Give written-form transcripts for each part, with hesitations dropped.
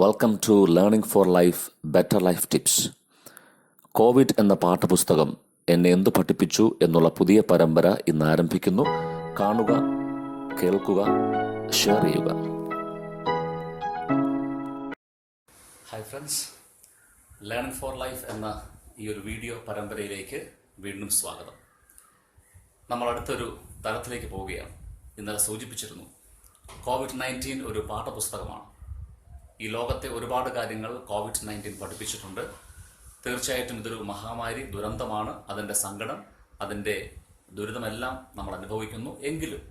Welcome to learning for life better life tips. COVID എന്ന പാഠപുസ്തകം എന്നെ എന്തു പഠിപ്പിച്ചു എന്നുള്ള പുതിയ പരമ്പര ഇന്ന് ആരംഭിക്കുന്നു. കാണുക, കേൾക്കുക, ഷെയർ ചെയ്യുക. Hi friends, learning for life എന്ന ഈ ഒരു വീഡിയോ പരമ്പരയിലേക്ക് വീണ്ടും സ്വാഗതം. നമ്മൾ അടുത്തൊരു തലത്തിലേക്ക് പോവുകയാണ്. ഇന്നലെ സൂചിപ്പിച്ചിരുന്നു, COVID-19 ഒരു പാഠപുസ്തകമാണ്. ഈ ലോകത്തെ ഒരുപാട് കാര്യങ്ങൾ COVID-19 പഠിപ്പിച്ചിട്ടുണ്ട്. തീർച്ചയായിട്ടും ഇതൊരു മഹാമാരി ദുരന്തമാണ്. അതിൻ്റെ സങ്കടം, അതിൻ്റെ ദുരിതമെല്ലാം നമ്മൾ അനുഭവിക്കുന്നു. എങ്കിലും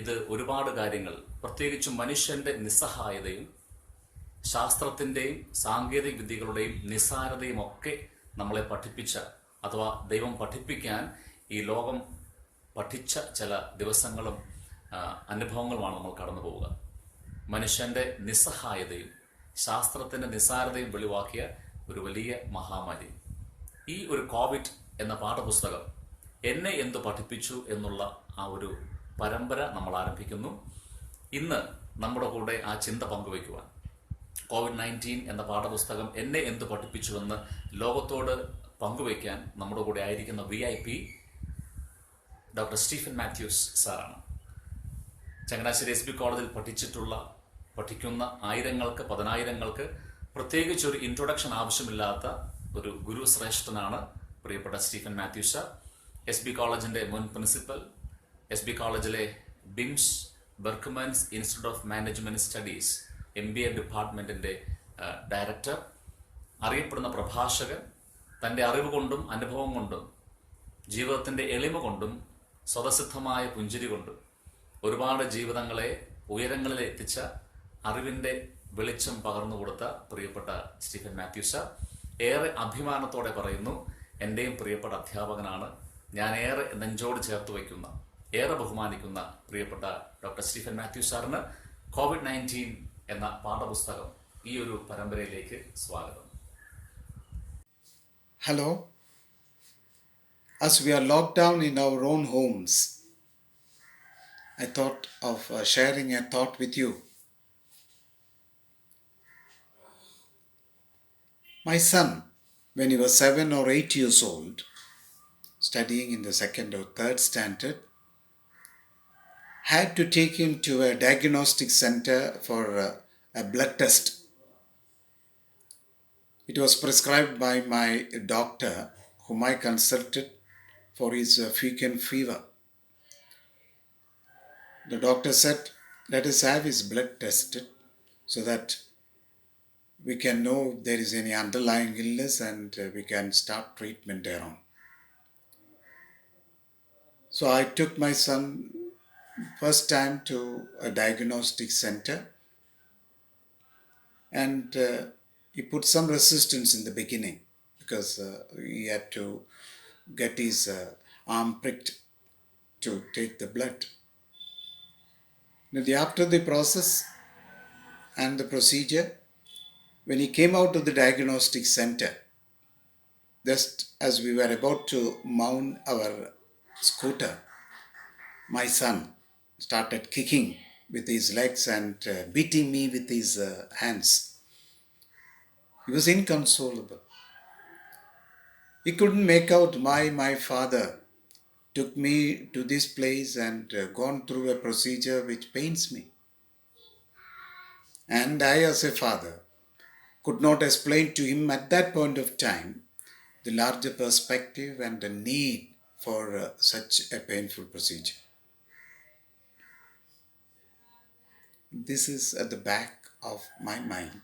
ഇത് ഒരുപാട് കാര്യങ്ങൾ, പ്രത്യേകിച്ചും മനുഷ്യൻ്റെ നിസ്സഹായതയും ശാസ്ത്രത്തിൻ്റെയും സാങ്കേതിക വിദ്യകളുടെയും നിസ്സാരതയും ഒക്കെ നമ്മളെ പഠിപ്പിച്ച, അഥവാ ദൈവം പഠിപ്പിക്കാൻ ഈ ലോകം പഠിച്ച ചില ദിവസങ്ങളും അനുഭവങ്ങളുമാണ് നമ്മൾ കടന്നു പോവുക. മനുഷ്യൻ്റെ നിസ്സഹായതയും ശാസ്ത്രത്തിൻ്റെ നിസ്സാരതയും വെളിവാക്കിയ ഒരു വലിയ മഹാമാരി. ഈ ഒരു കോവിഡ് എന്ന പാഠപുസ്തകം എന്നെ എന്തു പഠിപ്പിച്ചു എന്നുള്ള ആ ഒരു പരമ്പര നമ്മൾ ആരംഭിക്കുന്നു. ഇന്ന് നമ്മുടെ കൂടെ ആ ചിന്ത പങ്കുവയ്ക്കുവാൻ, COVID-19 എന്ന പാഠപുസ്തകം എന്നെ എന്തു പഠിപ്പിച്ചുവെന്ന് ലോകത്തോട് പങ്കുവയ്ക്കാൻ നമ്മുടെ കൂടെ ആയിരിക്കുന്ന VIP ഡോക്ടർ സ്റ്റീഫൻ മാത്യൂസ് സാറാണ്. ചങ്ങനാശ്ശേരി SB കോളേജിൽ പഠിക്കുന്ന ആയിരങ്ങൾക്ക്, പതിനായിരങ്ങൾക്ക് പ്രത്യേകിച്ചൊരു ഇൻട്രൊഡക്ഷൻ ആവശ്യമില്ലാത്ത ഒരു ഗുരു ശ്രേഷ്ഠനാണ് പ്രിയപ്പെട്ട സ്റ്റീഫൻ മാത്യൂസ് സാർ. SB കോളേജിൻ്റെ മുൻ പ്രിൻസിപ്പൽ, SB കോളേജിലെ BIMS Berchmans institute of management studies MBA ഡിപ്പാർട്ട്മെൻറ്റിൻ്റെ ഡയറക്ടർ, അറിയപ്പെടുന്ന പ്രഭാഷകൻ. തൻ്റെ അറിവ് കൊണ്ടും അനുഭവം കൊണ്ടും ജീവിതത്തിൻ്റെ എളിമ കൊണ്ടും സ്വതസിദ്ധമായ പുഞ്ചിരി കൊണ്ടും ഒരുപാട് ജീവിതങ്ങളെ ഉയരങ്ങളിൽ എത്തിച്ച, അറിവിൻ്റെ വെളിച്ചം പകർന്നു കൊടുത്ത പ്രിയപ്പെട്ട സ്റ്റീഫൻ മാത്യൂസ് സാർ, ഏറെ അഭിമാനത്തോടെ പറയുന്നു, എൻ്റെയും പ്രിയപ്പെട്ട അധ്യാപകനാണ്. ഞാൻ ഏറെ നെഞ്ചോട് ചേർത്ത് വയ്ക്കുന്ന, ഏറെ ബഹുമാനിക്കുന്ന പ്രിയപ്പെട്ട ഡോക്ടർ സ്റ്റീഫൻ മാത്യൂസ് സാറിന് COVID-19 എന്ന പാഠപുസ്തകം ഈ ഒരു പരമ്പരയിലേക്ക് സ്വാഗതം. Hello. As we are locked down in our own homes, I thought of sharing a thought with you. My son, when he was 7 or 8 years old, studying in the 2nd or 3rd standard, had to take him to a diagnostic center for a blood test. It was prescribed by my doctor, whom I consulted for his frequent fever. The doctor said, let us have his blood tested so that we can know if there is any underlying illness and we can start treatment thereon. So I took my son first time to a diagnostic center, and he put some resistance in the beginning because he had to get his arm pricked to take the blood. After the process and the procedure, when he came out of the diagnostic center, just as we were about to mount our scooter, my son started kicking with his legs and beating me with his hands. He was inconsolable. He couldn't make out why my father took me to this place and gone through a procedure which pains me. And I, as a father, could not explain to him at that point of time the larger perspective and the need for such a painful procedure. This is at the back of my mind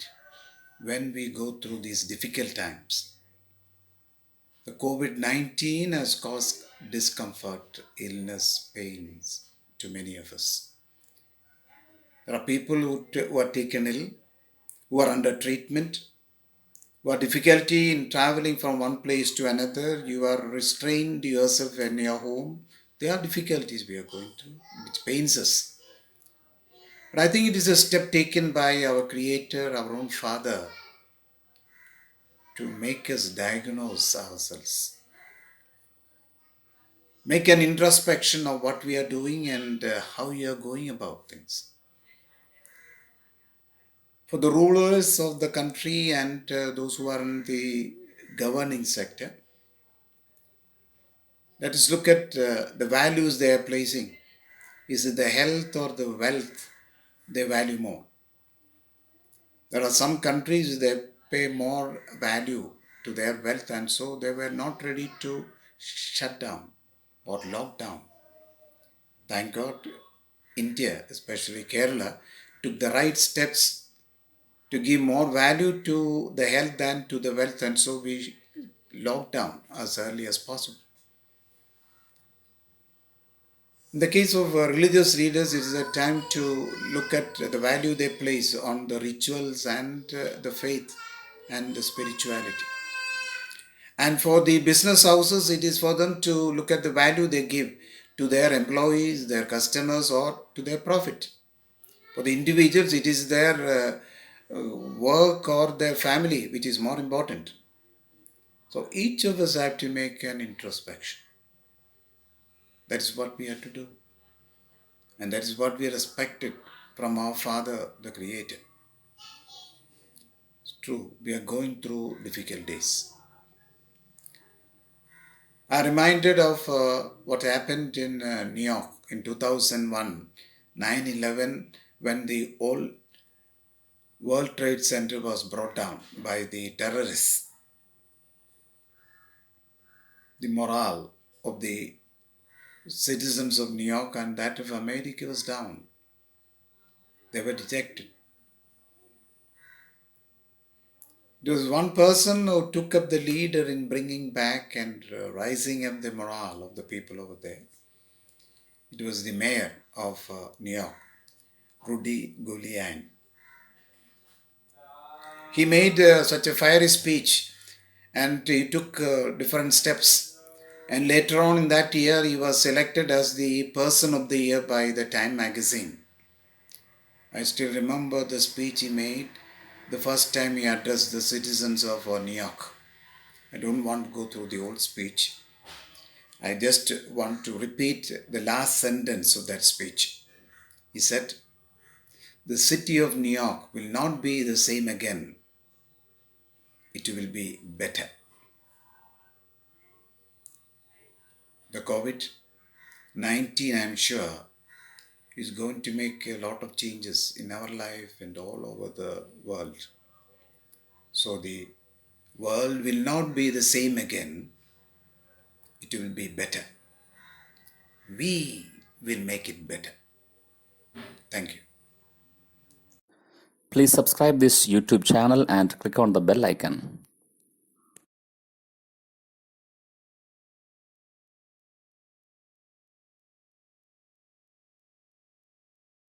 when we go through these difficult times. The COVID-19 has caused discomfort, illness, pains to many of us. There are people who are taken ill, who are under treatment, who have difficulty in traveling from one place to another. You are restrained yourself in your home. There are difficulties we are going through, which pains us. But I think it is a step taken by our Creator, our own Father, to make us diagnose ourselves. Make an introspection of what we are doing and how we are going about things. for the rulers of the country and those who are in the governing sector. Let us look at the values they are placing. Is it the health or the wealth they value more? There are some countries that pay more value to their wealth, and so they were not ready to shut down or lock down. Thank God, India, especially Kerala, took the right steps to give more value to the health than to the wealth, and so we locked down as early as possible. In the case of religious leaders, it is a time to look at the value they place on the rituals and the faith and the spirituality. And for the business houses, it is for them to look at the value they give to their employees, their customers, or to their profit. For the individuals, it is their work or their family which is more important. So each of us have to make an introspection. That is what we have to do. And that is what we are expected from our Father, the Creator. It's true, we are going through difficult days. I am reminded of what happened in New York in 2001, 9/11, when the old World Trade Center was brought down by the terrorists. The morale of the citizens of New York and that of America was down. They were dejected. There was one person who took up the leader in bringing back and rising up the morale of the people over there. It was the mayor of New York, Rudy Giuliani. He made such a fiery speech and he took different steps. And later on in that year, he was selected as the Person of the Year by the Time magazine. I still remember the speech he made the first time he addressed the citizens of New York. I don't want to go through the whole speech. I just want to repeat the last sentence of that speech. He said, "The city of New York will not be the same again. It will be better." The COVID-19, I'm sure, is going to make a lot of changes in our life and all over the world. So the world will not be the same again. It will be better. We will make it better. Thank you. Please subscribe this YouTube channel and click on the bell icon.